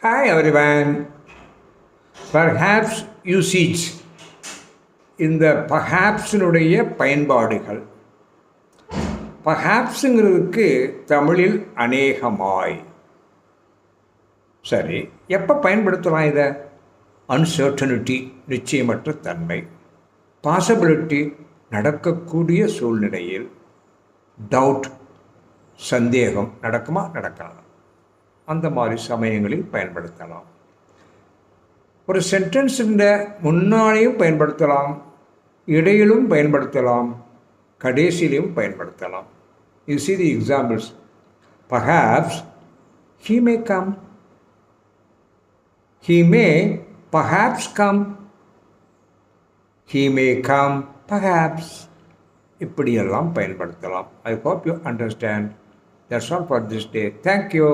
Hi everyone. Perhaps usage இந்த பர்ஹாப்ஸினுடைய பயன்பாடுகள். பர்ஹாப்ஸுங்கிறதுக்கு தமிழில் அநேகமாய். சரி, எப்போ பயன்படுத்தலாம் இதை? அன்சர்டனிட்டி, நிச்சயமற்ற தன்மை. பாசிபிலிட்டி, நடக்கக்கூடிய சூழ்நிலையில். டவுட், சந்தேகம், நடக்குமா நடக்கலாம், அந்த மாதிரி சமயங்களில் பயன்படுத்தலாம். ஒரு சென்டென்ஸின் முன்னாலேயும் பயன்படுத்தலாம், இடையிலும் பயன்படுத்தலாம், கடைசியிலையும் பயன்படுத்தலாம். You see the examples. Perhaps he may come. He may perhaps come. He may come perhaps. இப்படியெல்லாம் பயன்படுத்தலாம். I hope you understand. That's all for this day. Thank you.